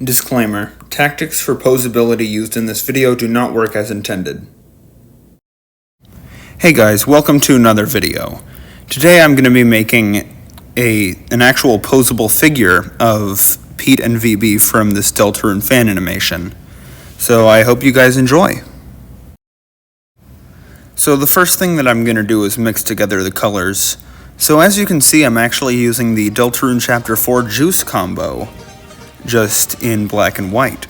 Disclaimer: tactics for posability used in this video do not work as intended. Hey guys, welcome to another video. Today I'm going to be making an actual posable figure of Pete and VB from this Deltarune fan animation. So I hope you guys enjoy. So the first thing that I'm going to do is mix together the colors. So as you can see, I'm actually using the Deltarune Chapter 4 Juice combo, just in black and white,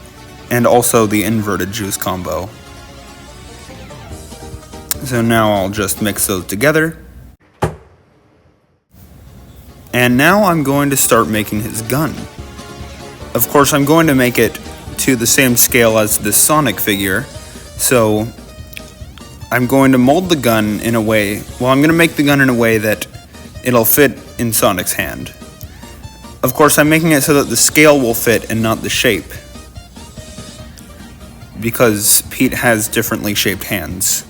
and also the inverted juice combo. So now I'll just mix those together. And now I'm going to start making his gun. Of course, I'm going to make it to the same scale as the Sonic figure, so I'm going to mold the gun in a way, I'm going to make the gun in a way that it'll fit in Sonic's hand. Of course, I'm making it so that the scale will fit and not the shape, because Pete has differently shaped hands.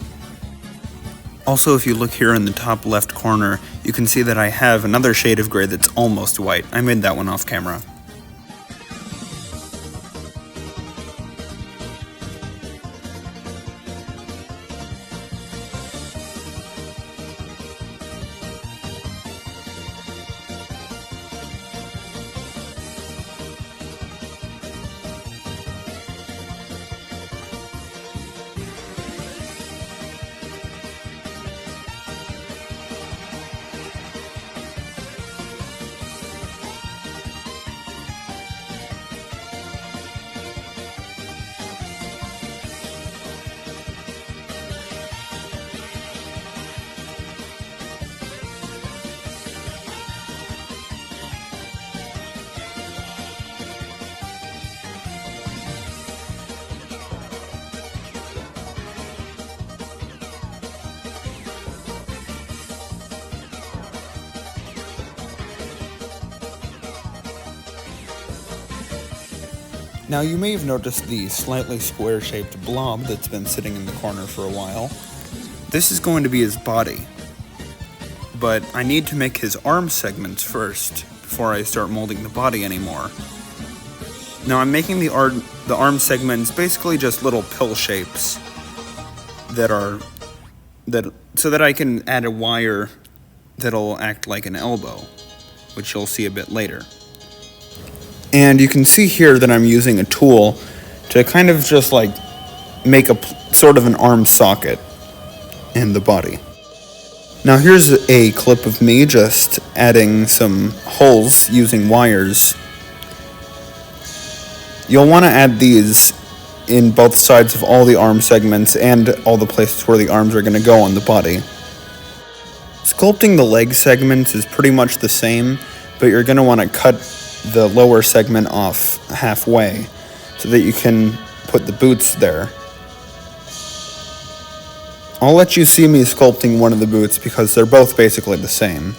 Also, if you look here in the top left corner, you can see that I have another shade of gray that's almost white. I made that one off camera. Now you may have noticed the slightly square-shaped blob that's been sitting in the corner for a while. This is going to be his body, but I need to make his arm segments first before I start molding the body anymore. Now I'm making the arm segments basically just little pill shapes so that I can add a wire that'll act like an elbow, which you'll see a bit later. And you can see here that I'm using a tool to kind of just like make a sort of an arm socket in the body. Now here's a clip of me just adding some holes using wires. You'll want to add these in both sides of all the arm segments and all the places where the arms are going to go on the body. Sculpting the leg segments is pretty much the same, but you're going to want to cut the lower segment off halfway so that you can put the boots there. I'll let you see me sculpting one of the boots because they're both basically the same.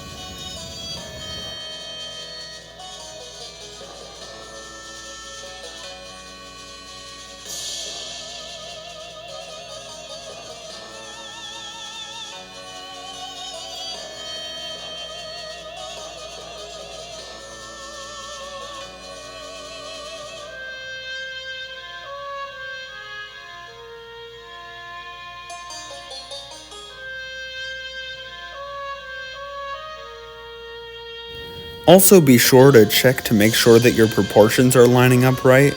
Also, be sure to check to make sure that your proportions are lining up right,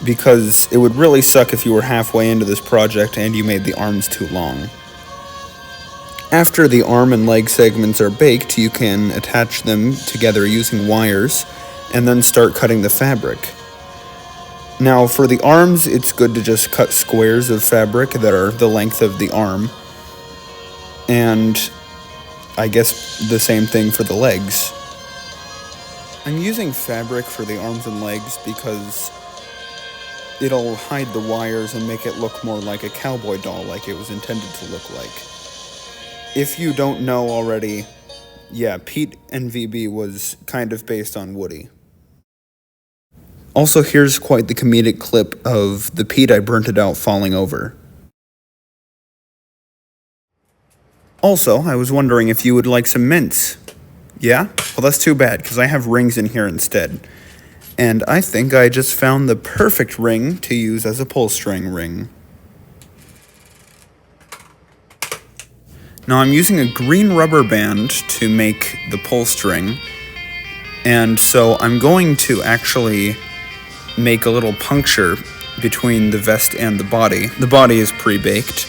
because it would really suck if you were halfway into this project and you made the arms too long. After the arm and leg segments are baked, you can attach them together using wires and then start cutting the fabric. Now, for the arms, it's good to just cut squares of fabric that are the length of the arm, and I guess the same thing for the legs. I'm using fabric for the arms and legs because it'll hide the wires and make it look more like a cowboy doll like it was intended to look like. If you don't know already, yeah, Pete and VB was kind of based on Woody. Also, here's quite the comedic clip of the Pete I burnt it out falling over. Also, I was wondering if you would like some mints. Yeah? Well, that's too bad, because I have rings in here instead. And I think I just found the perfect ring to use as a pull string ring. Now I'm using a green rubber band to make the pull string, and so I'm going to actually make a little puncture between the vest and the body. The body is pre-baked.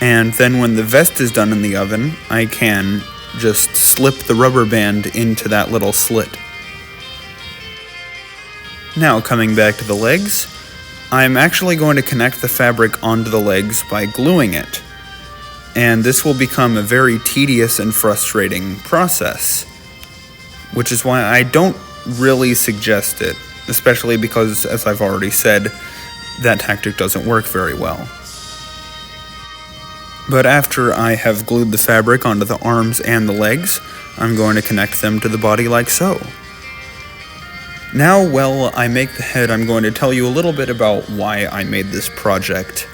And then when the vest is done in the oven, I can just slip the rubber band into that little slit. Now coming back to the legs, I'm actually going to connect the fabric onto the legs by gluing it. And this will become a very tedious and frustrating process, which is why I don't really suggest it, especially because, as I've already said, that tactic doesn't work very well. But after I have glued the fabric onto the arms and the legs, I'm going to connect them to the body like so. Now, while I make the head, I'm going to tell you a little bit about why I made this project.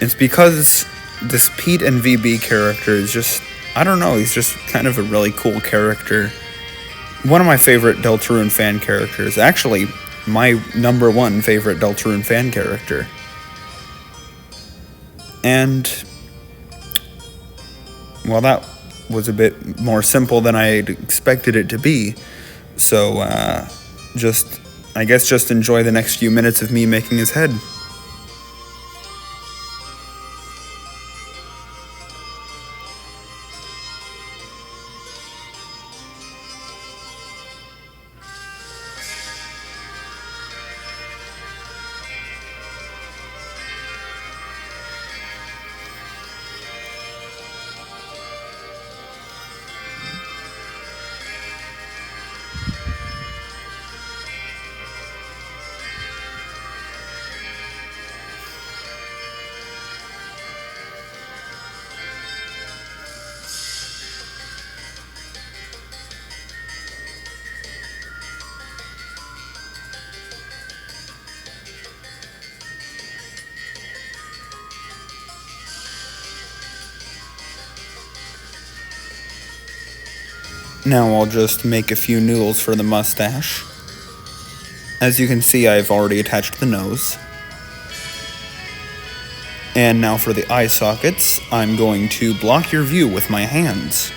It's because this Pete and VB character is just, I don't know, he's just kind of a really cool character. One of my favorite Deltarune fan characters, actually my #1 favorite Deltarune fan character. And, well, that was a bit more simple than I had expected it to be. So, I guess just enjoy the next few minutes of me making his head. Now I'll just make a few noodles for the mustache. As you can see, I've already attached the nose. And now for the eye sockets, I'm going to block your view with my hands.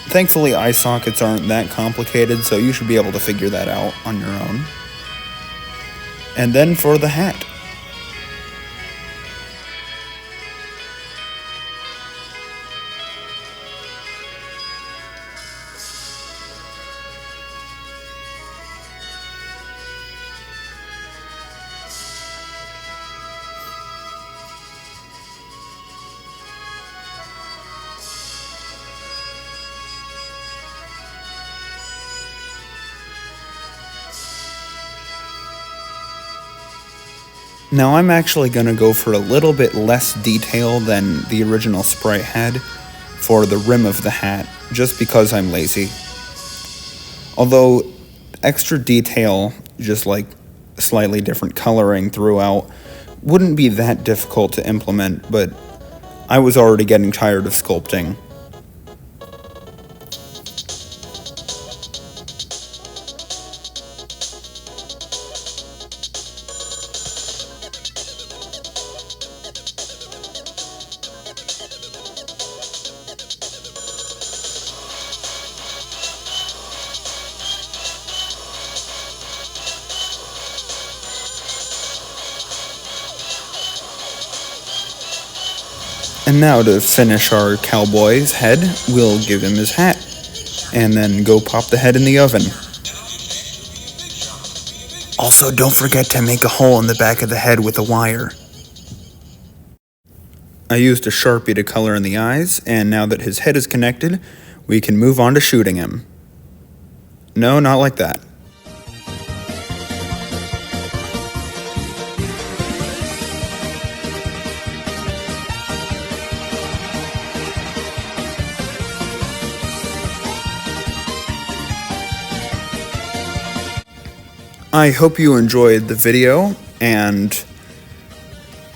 Thankfully, eye sockets aren't that complicated, so you should be able to figure that out on your own. And then for the hat. Now I'm actually going to go for a little bit less detail than the original sprite had for the rim of the hat, just because I'm lazy. Although extra detail, just like slightly different coloring throughout, wouldn't be that difficult to implement, but I was already getting tired of sculpting. And now to finish our cowboy's head, we'll give him his hat, and then go pop the head in the oven. Also, don't forget to make a hole in the back of the head with a wire. I used a Sharpie to color in the eyes, and now that his head is connected, we can move on to shooting him. No, not like that. I hope you enjoyed the video, and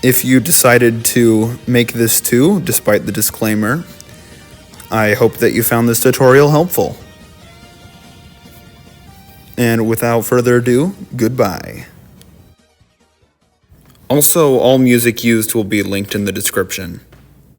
if you decided to make this too, despite the disclaimer, I hope that you found this tutorial helpful. And without further ado, goodbye. Also, all music used will be linked in the description.